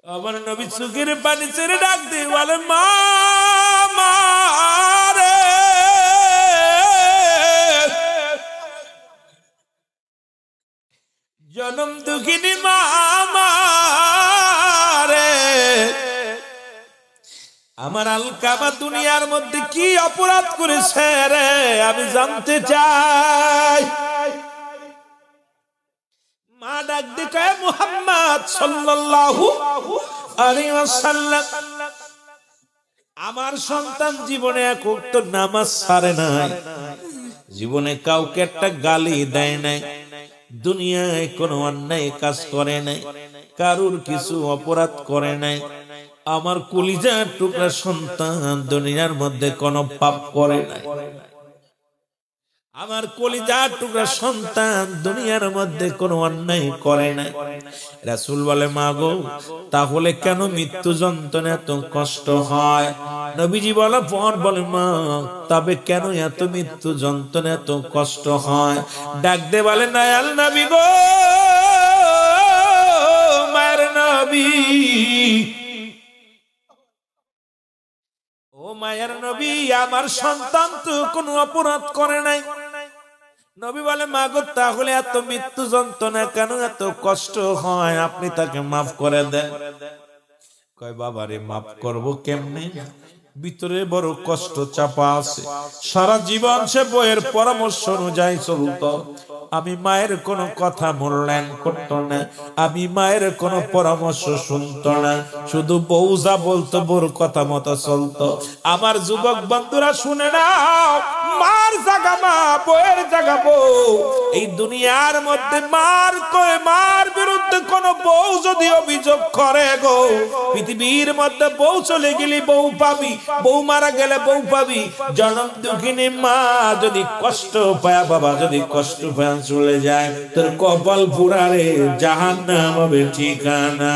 আমার নবী চোখের পানি ছেড়ে ডাক দিয়ে বলে, মা রে, জনম দুঃখিনী মা রে, আমার আলকামা দুনিয়ার মধ্যে কি অপরাধ করেছে রে, আমি জানতে চাই। মা ডাক দিয়ে কয়, মুহাম্মদ সাল্লাল্লাহু আলাইহি ওয়াসাল্লাম, আমার সন্তান জীবনে এক ওয়াক্ত নামাজ ছাড়ে নাই, জীবনে কাউকে একটা গালি দেয় নাই, দুনিয়ায় কোনো অন্যায় কাজ করে নাই, কারুর কিছু অপরাধ করে নাই। আমার কলিজার টুকরা সন্তান দুনিয়ার মধ্যে কোনো পাপ করে নাই। আমার কলিজার টুকরা সন্তান দুনিয়ার মধ্যে কোনো অন্যায় করে নাই। রাসূল বলে, মা গো, তাহলে কেন মৃত্যু যন্ত্রণা এত কষ্ট হয়? নবীজি বলা পর বলে, মা, তবে কেন এত মৃত্যু যন্ত্রণা এত কষ্ট হয়? ডাক দে বলে, দয়াল নবী গো, মায়ের নবী, ও মায়ের নবী, আমার সন্তান তো কোনো অপরাধ করে নাই। নবী বলে, মা গো, তাহলে এত মৃত্যু যন্ত্রণা কেন, এত কষ্ট হয়, আপনি তাকে মাফ করে দেন। কয়, বাবারে মাফ করব কেমনে? ভিতরে বড় কষ্ট চাপা আছে। সারা জীবন সে বইয়ের পরামর্শ অনুযায়ী চলত। আমি মায়ের কোনো কথা মূল্যায়ন করত না, আমি মায়ের কোনো পরামর্শ শুনত না, শুধু বউ যা বলতো বউর কথা মতো চলতো। আমার যুবক বন্ধুরা শুনে নাও, মার জায়গা মা, বউয়ের জায়গা বউ। এই দুনিয়ার মধ্যে মার বিরুদ্ধে কোন বউ যদি অভিযোগ করে গো, পৃথিবীর মধ্যে বউ চলে গেলে বউ পাবি, বউ মারা গেলে বউ পাবি। জনম দুঃখিনী মা যদি কষ্ট পায়, বাবা যদি কষ্ট পায় চলে যায়, তোর কপাল পুরারে জাহান্নাম হবে ঠিকানা।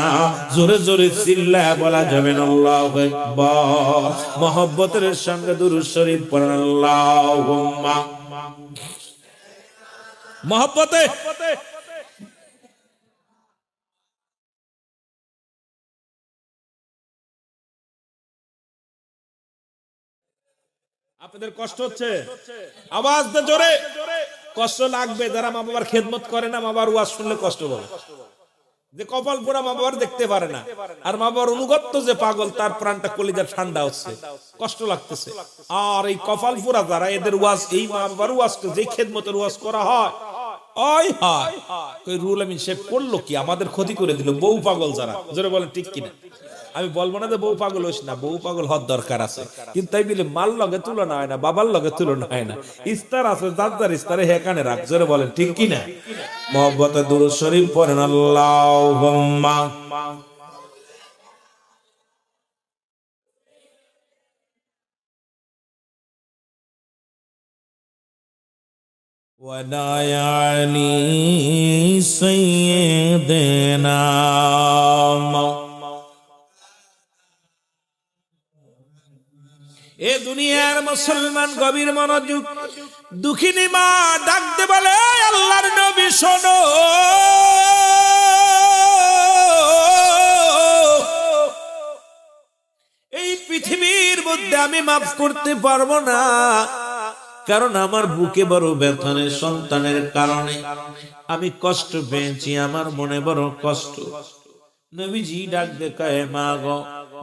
জোরে জোরে চিল্লায় বলা যাবে না আল্লাহু আকবার। মহব্বতের সঙ্গে দুরূদ শরীফ পড়েন, আল্লাহুম্মা মহব্বতে। আপনাদের কষ্ট হচ্ছে? আওয়াজ দে জোরে। কষ্ট লাগবে যারা মা বাবার খেদমত করে না, মা বাবার ওয়াজ শুনলে কষ্ট হবে। যে কপাল পোড়া মা বাবার দেখতে পারে না, আর মা বাবার অনুগত্য যে পাগল, তার প্রাণটা কলিজা ঠান্ডা হচ্ছে, কষ্ট লাগতেছে। আর এই কপাল পোড়া যারা, এদের ওয়াজ, এই মা বাবার ওয়াজ, যে খেদমতের ওয়াজ করা হয়, ওই হয় কই রুল আমিন শেখ করলো কি, আমাদের ক্ষতি করে দিল। বউ পাগল যারা, জোরে বলেন ঠিক কিনা? আমি বলবো না যে বউ পাগল হইস না, বউ পাগল হওয়ার দরকার আছে, কিন্তু তাই বলে মাল লগে তুলনা হয় না, বাবার লগে তুলনা হয় না। ইস্তার আছে, যার ইস্তারে হেকানে রাখ, জোরে বলেন ঠিক কিনা? মহব্বতে দুরূদ শরীফ পড়েন, আল্লাহুম্মা ওয়ালা আলি সাইয়্যিদিনা। এ দুনিয়ার মুসলমান গভীর মনোযোগ। দুঃখিনী মা ডাকতে বলে, আল্লাহর নবী শোনো, এই পৃথিবীর মধ্যে আমি মাফ করতে পারবো না, কারণ আমার বুকে বড় ব্যথা, সন্তানের কারণে আমি কষ্ট পেয়েছি, আমার মনে বড় কষ্ট। নবীজি ডাক দেখায়, মা গো,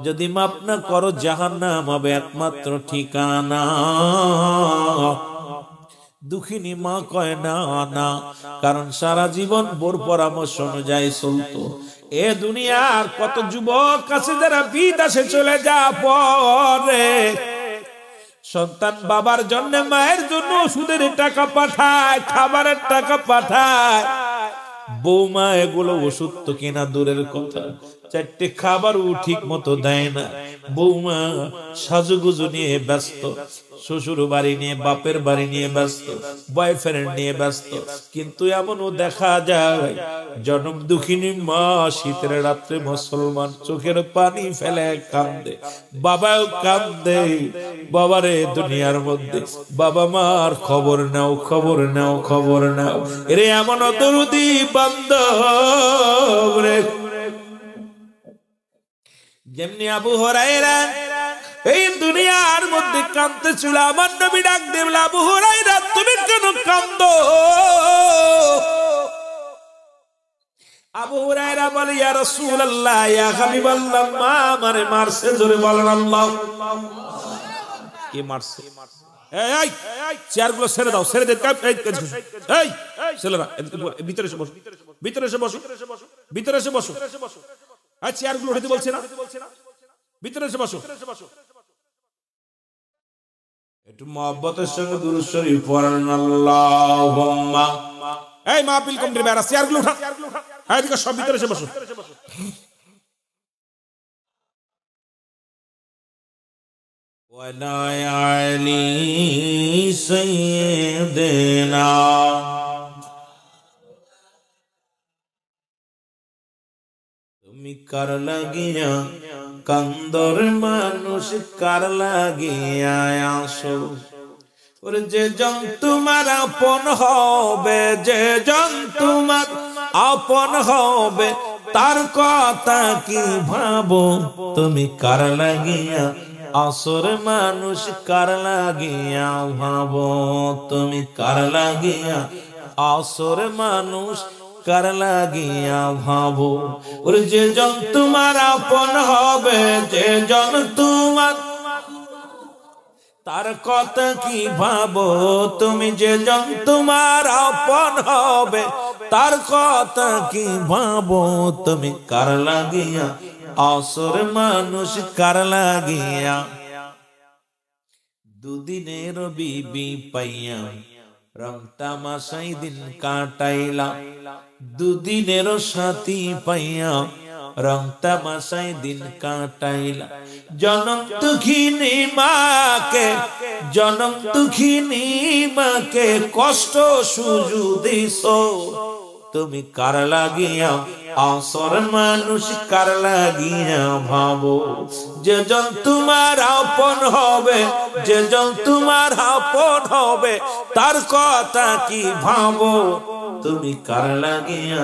যদি মাপ না করো জাহান্নাম হবে একমাত্র ঠিকানা। দুঃখিনী মা কয়, না না, কারণ সারা জীবন বোর পরামর্শ অনুযায়ী চলতো। এ দুনিয়ার কত যুবক আছে যারা বিদেশে চলে যাওয়া পরে সন্তান বাবার জন্য, মায়ের জন্য ওষুধের টাকা পাঠায়, খাবারের টাকা পাঠায়, বৌমা এগুলো ওষুধ তো কেনা দূরের কথা, চারটে খাবারও ঠিক মতো দেয় না। বৌমা সাজুগুজু নিয়ে ব্যস্ত, শ্বশুর বাড়ি নিয়ে, বাপের বাড়ি নিয়ে ব্যস্ত, বয়ফ্রেন্ড নিয়ে ব্যস্ত। কিন্তু এমনও দেখা যায়, জনম দুঃখিনী মা শীতের রাত্রে মুসলমান চোখের পানি ফেলে কান্দে, বাবাও কান্দে। বাবারে দুনিয়ার মধ্যে বাবা মার খবর নাও, খবর নাও, খবর নাও। এরে এমন দরদি বান্দব রে, যেমনি আবু হুরায়রা এই দুনিয়ার মধ্যে কাঁদতেছিল, আমার নবী ডাক দিয়ে বলে, আবু হুরায়রা তুমি কেন কাঁদো? আবু হুরায়রা বলে, ইয়া রাসূলুল্লাহ, ইয়া হাবিবাল্লাহ, মা আমারে মারছে। জোরে বলেন আল্লাহ। কে মারছে? এই চেয়ারগুলো ছেড়ে দাও, ছেড়ে দে। এই ছেলেরা ভিতরে এসে বসো, ভিতরে এসে বসো, ভিতরে এসে বসো। আর চেয়ারগুলো উঠাতে বলছে না, ভিতরে এসে বসো। একটু মহব্বতের সঙ্গে দুরূদ শরীফ পড়েন, আল্লাহুম্মা এই মাহফিল কমিটির বেড়া চেয়ারগুলো উঠা, এদিকে সব ভিতরে এসে বসো। ওয়ালায়ালি সাইয়্যিদিনা তুমি কার লাগিয়া কান্দর মানুষ কার লাগিয়া আসো, ওরে যে জন তোমার আপন হবে, যে জন তোমার আপন হবে তার কথা কি ভাবো, তুমি কার লাগিয়া আসর মানুষ কার লাগিয়া ভাবো, তুমি কার লাগিয়া আসর মানুষ কার লাগিয়া ভাবো, ওরে যে জন তোমার আপন হবে, যে জন তোমার তার কথা কি ভাবো, তুমি যে জন তোমার আপন হবে তার কথা কি ভাবো, তুমি কার লাগিয়া আসর মানুষ কার লাগিয়া, দুদিনের বিবি পাইয়া রং তামাশাই দিন কাটাইলা, দুদিনের সাথী পাইয়া রং তামাশাই দিন কাটাইলা, জনম দুঃখিনী মাকে, জনম দুঃখিনী মাকে কষ্ট সুজু দিছো, তুমি কার লাগিয়া আসর মানুষ কার লাগিয়া ভাবো, যে জন তোমার আপন হবে, যে জন তোমার আপন হবে তার কথা কি ভাবো, তুমি কার লাগিয়া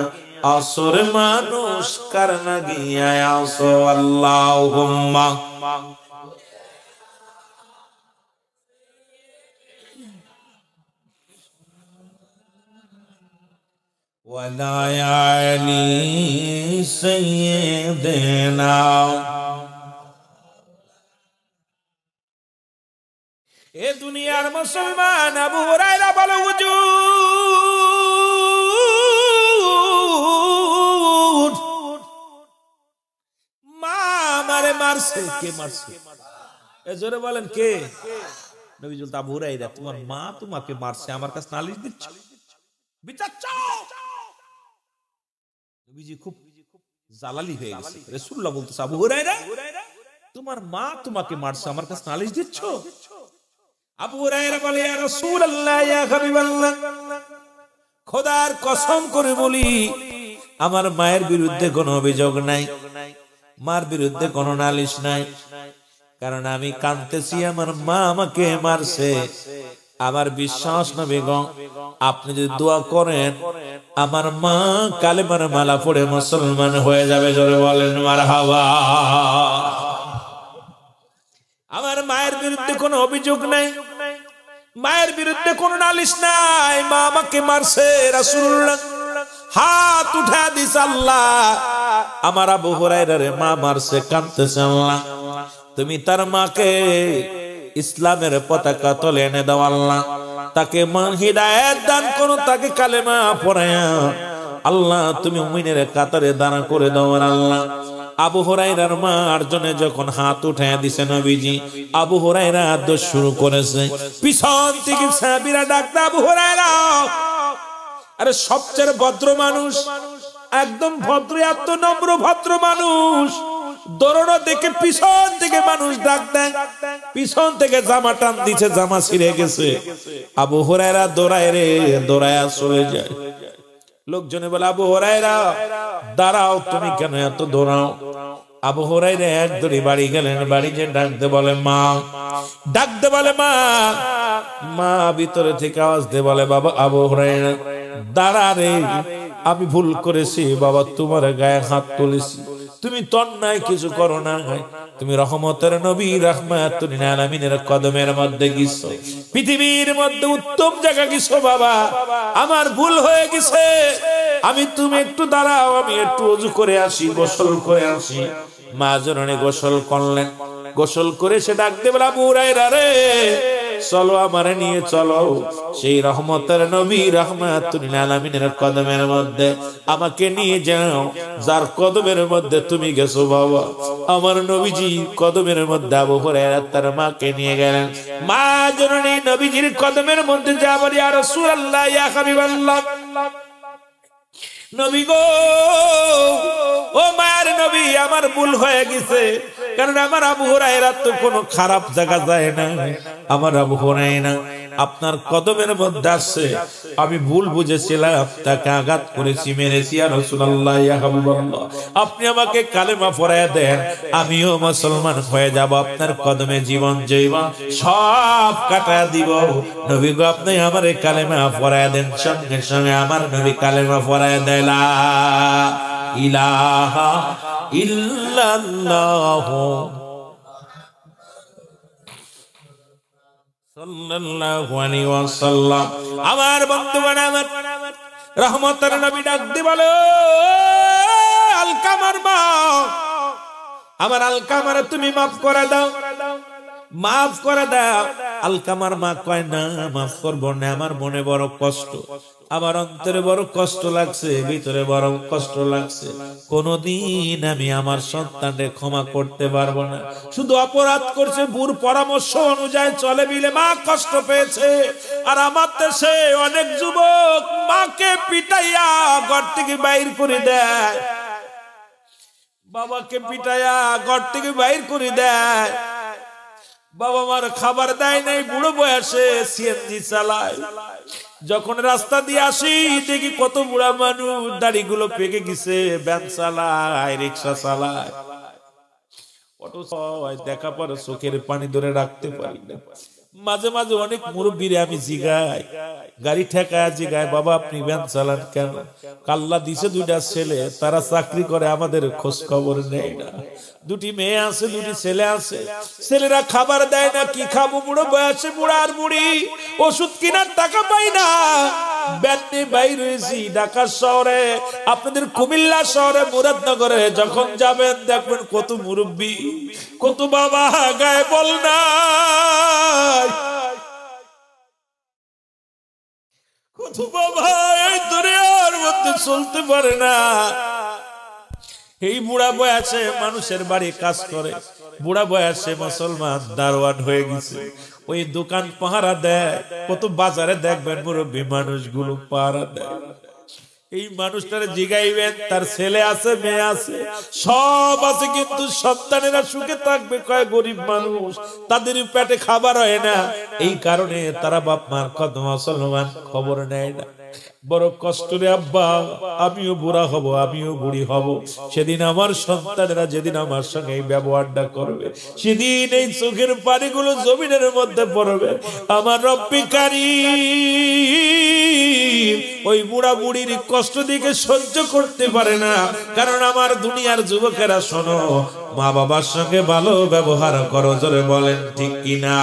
আসর মানুষ কার লাগিয়া আসো। আল্লাহুম্মা ওয়ালায়ালি সাইয়্যিদিনা, এ দুনিয়ার মুসলমান আবু হুরায়রা বলে হুজুর মা আমারে মারছে, কে মারছে? এ জোরে বলেন কে? নবী বলতে আবু হুরায়রা তোমার মা তোমাকে মারছে, আমার কাছে নালিশ দিচ্ছ, বিচার চাও। নবীজি খুব জালালি হয়ে গেছে, রাসূলুল্লাহ বলতেছে আবু হুরায়রা তোমার মা তোমাকে মারছে, আমার কাছে নালিশ দিচ্ছ? আবু হুরায়রা বলে ইয়া রাসূলুল্লাহ ইয়া হাবিবাল্লাহ, খোদার কসম করে বলি আমার মায়ের বিরুদ্ধে কোনো অভিযোগ নাই, মার বিরুদ্ধে কোনো নালিশ নাই, কারণ আমি কাঁদতেছি আমার মা আমাকে মারছে। আমার বিশ্বাস নবী গো, আপনি যদি দোয়া করেন আমার মা কালেমার মালা পড়ে মুসলমান হয়ে যাবে, জোরে বলেন মারহাবা। আমার মায়ের বিরুদ্ধে কোনো অভিযোগ নাই, মায়ের বিরুদ্ধে কোনো নালিশ নাই, মা আমাকে মারছে, রাসূলুল্লাহ হাত উঠা দিস আল্লাহ আমার আবু হুরায়রারে মা মারছে, কাঁদতেছে আল্লাহ তুমি তার মাকে ইসলামের পতাকা তলে এনে দাও আল্লাহ, তাকে হিদায়াত দান করো, তাকে কালেমা পড়ায়া আল্লাহ তুমি মুমিনের কাতারে দাঁড়া করে দাও আল্লাহ। আবু হুরায়রার মার জন্য যখন হাত উঠায় দিছে নবীজি, আবু হুরায়রা দোষ শুরু করেছে, পিছন থেকে সাহাবীরা ডাকতে আবু হুরায়রা, আরে সবচেয়ে ভদ্র মানুষ, একদম ভদ্র, এত নম্র ভদ্র মানুষ, দৌড়ানো দেখে পিছন থেকে মানুষ ডাক দেয়, পিছন থেকে জামা টান দিছে, জামা ছিঁড়ে গেছে, আবু হুরায়রা দৌড়ায় রে, দৌড়ায় চলে যায়। লোকজনে বলে আবু হুরায়রা দাঁড়াও, তুমি কেন এত দৌড়াও? আবু হুরায়রা এক দৌড়ে বাড়ি গেলেন, বাড়ি যে ডাকতে বলে মা, ডাকতে বলে মা, মা ভিতরে থেকে আওয়াজ দিয়ে বলে বাবা আবু হুরায়রা দাঁড়া রে, আমি ভুল করেছি বাবা, তোমার গায়ে হাত তুলেছি, তুমি তো অন্যায় কিছু করো না, তুমি রহমতের নবী রাহমাতুল লিল আলামিনের কদমের মধ্যে গিয়েছো, পৃথিবীর মধ্যে উত্তম জায়গা গিয়েছো বাবা, আমার ভুল হয়ে গেছে, আমি তুমি একটু দাঁড়াও, আমি একটু ওযু করে আসি, গোসল করে আসি। মা জননী গোসল করলেন, গোসল করে সে ডাক দিয়ে বলে আবু হুরায়রা রে চলো আমারে নিয়ে চলো সেই রহমতের নবী রাহমাতুল লিল আলামিনের কদমের মধ্যে, আমাকে নিয়ে যাও যার কদমের মধ্যে তুমি গেছো বাবা। আমার নবীজি কদমের মধ্যে আবু হুরায়রা তার মাকে নিয়ে গেলেন, মা জননী নবীজির কদমের মধ্যে যাবার ইয়া রাসূলুল্লাহ ইয়া হাবিবাল্লাহ নবী গো, ও মায়ের নবী, আমার ভুল হয়ে গেছে। কারণ আমার আবু হুরায়রা তো কোনো খারাপ জায়গা যায় না। আমার আবু হুরায়রা আপনার কদমের মধ্যে আসছে, আমি ভুল বুঝেছিলাম, তাকে আঘাত করেছি, মেরেছি। ইয়া রাসূলুল্লাহ, ইয়া হাবিবাল্লাহ, আপনি আমাকে কালেমা পড়ায় দেন, আমিও মুসলমান হয়ে যাব, আপনার কদমে জীবন জৈবন সব কাটায় দিব। নবী গো, আপনি আমার কালেমা পড়ায় দেন। সঙ্গে সঙ্গে আমার নবী কালেমা পড়ায় দেয়, লা ইলাহা ইল্লাল্লাহ সাল্লাল্লাহু আলাইহি ওয়াসাল্লাম। আমার বন্ধুগণ, আমার রহমতের নবী ডাক দিয়ে বলে, আলকামার মা, আমার আলকামার তুমি মাফ করে দাও, মাফ করে দাও। আলকামার মা কয়, না, মাফ করবো না, আমার মনে বড় কষ্ট, আমার অন্তরে বড় কষ্ট লাগছে, ভিতরে বড় কষ্ট লাগছে, কোনদিন আমি আমার সন্তানকে ক্ষমা করতে পারবো না। শুধু অপরাধ করছে, বুর পরামর্শ অনুযায়ী চলে বিলে মা কষ্ট পেয়েছে। আর আমার দেশে অনেক যুবক মাকে পিটাইয়া ঘর থেকে বাইর করে দেয়, বাবাকে পিটাইয়া ঘর থেকে বাইর করে দেয়, বাবা মার খাবার দেয় নাই, বুড়ো বয়সে সিএনজি চালায়। যখন রাস্তা দিয়ে আসি দেখি কত বুড়া মানুষ, দাড়িগুলো পেকে গেছে, ভ্যান চালায়, রিক্সা চালায়, অটো চালায়, দেখা পরে চোখের পানি ধরে রাখতে পারি না। মাঝে মাঝে অনেক মুরব্বীরে আমি জিগাই, গাড়ি ঠেকায় জিগায়, বাবা আপনি ভ্যান চালান কেন? কাল্লা দিছে দুইটা ছেলে, তারা চাকরি করে, আমাদের খোঁজ খবর নেই না। দুটি মেয়ে আছে, দুটি ছেলে আছে, ছেলেরা খাবার দেয় না, কি খাবো? বুড়ো বয়সে বুড়া আর বুড়ি, ওষুধ কেনার টাকা পাই না। ব্যান্ডে বাইর হয়েছি ঢাকা শহরে, আপনাদের কুমিল্লা শহরে, মুরাদনগরে যখন যাবেন দেখবেন কত মুরব্বী, কত বাবা গায়ে বল না, কত বাবা এই দুনিয়ার মধ্যে চলতে পারে না। এই বুড়া বয়সে মানুষের বাড়ি কাজ করে, বুড়া বয়সে মুসলমান দারোয়ান হয়ে গেছে, ওই দোকান পাহারা দেয়। কত বাজারে দেখবেন মুরব্বী মানুষগুলো পাহারা দেয়। এই মানুষটারে জিগাইবেন, তার ছেলে আছে, মেয়ে আছে, সব আছে, কিন্তু সন্তানেরা সুখে থাকবে কয় গরিব মানুষ, তাদের পেটে খাবার হয় না। এই কারণে তারা বাপ মার কত মুসলমান খবর নেয় না। বড় কষ্ট রে আব্বা, আমিও বুড়া হব, আমিও বুড়ি হব, সেদিন আমার সন্তানেরা যেদিন আমার সঙ্গে এই ব্যবহারটা করবে, সেদিন এই চোখের পানিগুলো জমিনের মধ্যে পড়বে। আমার রব্বি কারীম ওই বুড়া বুড়ির কষ্ট দিকে সহ্য করতে পারে না। কারণ আমার দুনিয়ার যুবকেরা, শোনো, মা বাবার সঙ্গে ভালো ব্যবহার করো, জোরে বলেন ঠিক কিনা?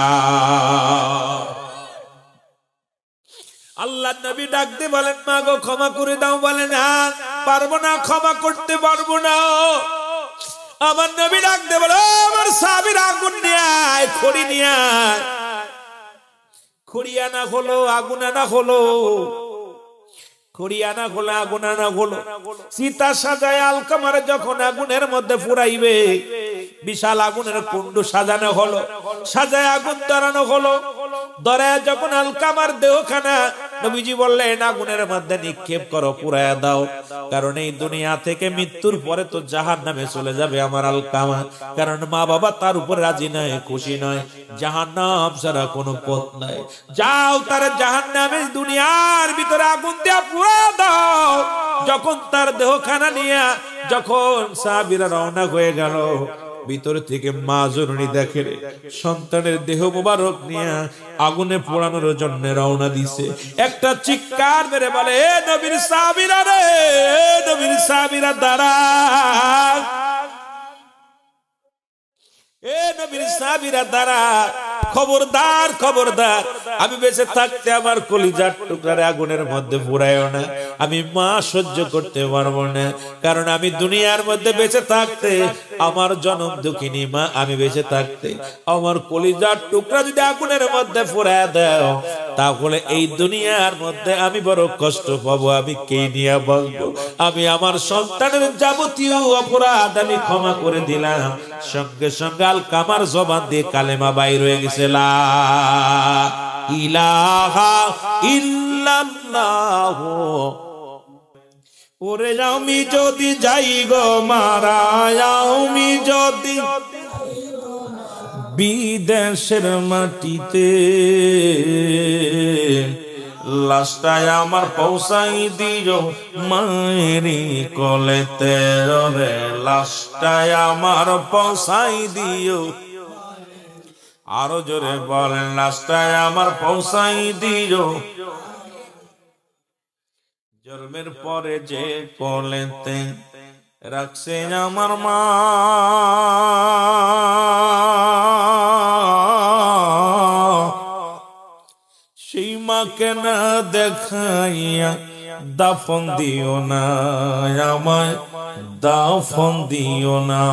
আল্লাহ নবী ডাক দিয়ে বলেন, মা গো ক্ষমা করে দাও। বলেন, হ্যাঁ পারবো না, ক্ষমা করতে পারবো না। আমার নবী ডাক দিয়ে বলে, আমার সাহাবীর আগুন নিয়ে আয়, খড়ি নিয়ে আয়। খড়ি আনা হলো, আগুন আনা হলো, খড়ি আনা হলো, আগুন আনা হলো। সীতা সাজায় আলকামার যখন আগুনের মধ্যে পুরাইবে, বিশাল আগুনের কুণ্ড সাজানো হলো, সাজায় আগুন ধরানো হলো। ধরায় যখন আলকামার দেহখানা, নবীজি বললেন আগুনের মধ্যে নিক্ষেপ করো, পুরায়া দাও। কারণ এই দুনিয়া থেকে মৃত্যুর পরে তো জাহান্নামে চলে যাবে আমার আলকামা। কারণ মা বাবা তার উপর রাজি নয়, খুশি নয়, জাহান্নাম ছাড়া কোনো পথ নাই। যাও তার জাহান্নামে দুনিয়ার ভিতরে আগুন দিয়া পুরায়া দাও। যখন তার দেহখানা নিয়ে যখন সাহাবীরা রওনা হয়ে গেল, ভিতর থেকে মা জননী দেখে সন্তানের দেহ মোবারক নিয়ে আগুনে পোড়ানোর জন্য রওনা দিছে। একটা চিৎকার মেরে বলে, এ নবীর সাহাবীরা রে, নবীর সাহাবীরা দাঁড়া, এ নবীর সাহাবীরা দাঁড়া, খবরদার খবরদার, আমি বেঁচে থাকতে আমার কলিজার টুকরারে আগুনের মধ্যে পুরাইও না। আমি মা সহ্য করতে পারবো না। কারণ আমি দুনিয়ার মধ্যে বেঁচে থাকতে, আমার জনম দুঃখিনী মা, আমি বেঁচে থাকতে আমার কলিজার টুকরা যদি আগুনের মধ্যে পুরাই দাও, তাহলে এই দুনিয়ার মধ্যে আমি বড় কষ্ট পাবো। আমি কে নিয়ে বলবো? আমি আমার সন্তানের যাবতীয় অপরাধ আমি ক্ষমা করে দিলাম। সঙ্গে সঙ্গে আলকামার জবান দিয়ে কালেমা বাইর হয়ে গেছে, লা ইলাহা ইল্লাল্লাহ ওরে আমি যদি যাই গো মারা, আমি যদি বিদেশের মাটিতে, লাশটায় আমার পৌঁছাই দিও মায়েরি কলেতে, রে লাশটায় আমার পৌঁছাই দিও, আরো জোরে বলেন, লাশটায় আমার পৌঁছাই দিও। জন্মের পরে যে কোলেতে রাখছে আমার মা, সেই মাকে না দেখাইয়া দাফন দিও না, আমায় দাফন দিও না।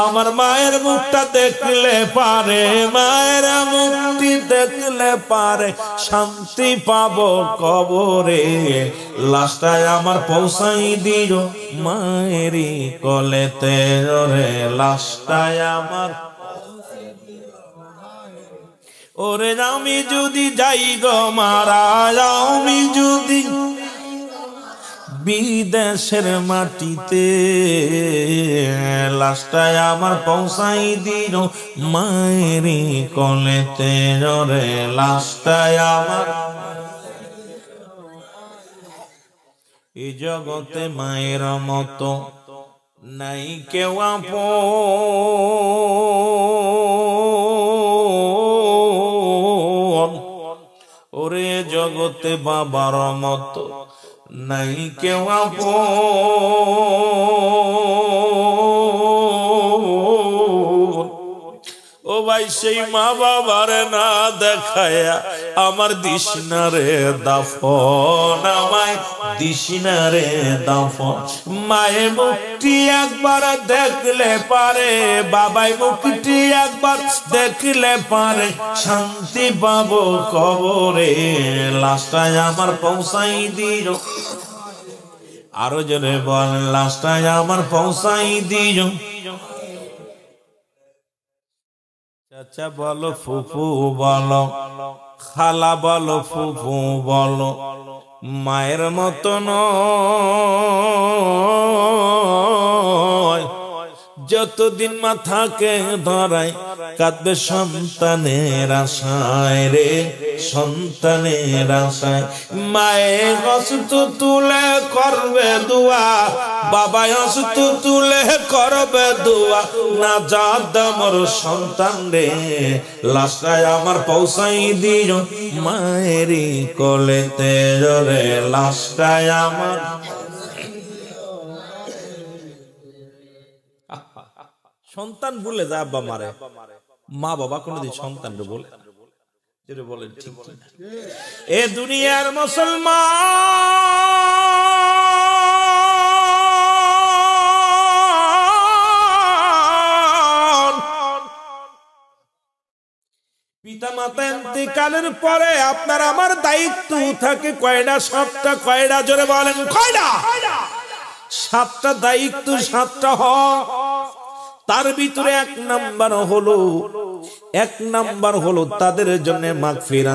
আমার মায়ের মুখটা দেখলে পারে, মায়ের মুখটি দেখলে পারে শান্তি পাবো কবরে, লাশটায় আমার পৌঁছাই দিও মায়েরই কলেতে, রে লাশটায় আমার। ওরে আমি যদি যাই গো মারা, আমি যদি বিদেশের মাটিতে, লাশটায় আমার পৌঁছাই দিল মায়েরই কলেতে, রে লাশটায় আমার। এই জগতে মায়ের মতো নাই কেউ আপন, ওরে জগতে বাবার মতো নাই কেউ আপন। ও ভাই সেই মা বাবার না দেখায়া আমার দিশনা রে দাফন, আমায় দিশনা রে দাফন। মায়ের মুখটি একবার দেখলে পারে, বাবাই মুখটি একবার দেখলে পারে শান্তি পাবো কবরে, লাশটায় আমার পৌঁছাই দিও, আরো জোরে বল, লাশটায় আমার পৌঁছাই দিও। চাচা বলো, ফুফু বলো, খালা বলো, ফুফু বলো, মায়ের মতো নয়। যতদিন মাথাকে ধরায় কাঁদবে সন্তানের আশায়, রে সন্তানের আশায়। মায়ে অসুস্থ তুলে করবে দোয়া, বাবা অসুস্থ তুলে করবে দোয়া, না যাদ আমার সন্তান রে, লাশটায় আমার পৌঁছাই দিও মায়েরই কোলেতে, রে লাশটায় আমার। সন্তান বলে যায় আব্বা মারে, মা বাবা কোনদিন সন্তান বলে যেটা বলেন ঠিক না? এ দুনিয়ার মুসলমান, পিতা মাতা ইন্তেকালের পরে আপনার আমার দায়িত্ব থাকে কয়টা? 7টা। কয়টা? জোরে বলেন কয়টা? 7টা দায়িত্ব, 7টা হক। তার ভিতরে 1 নাম্বার হলো তাদের জন্য মাগফিরাত।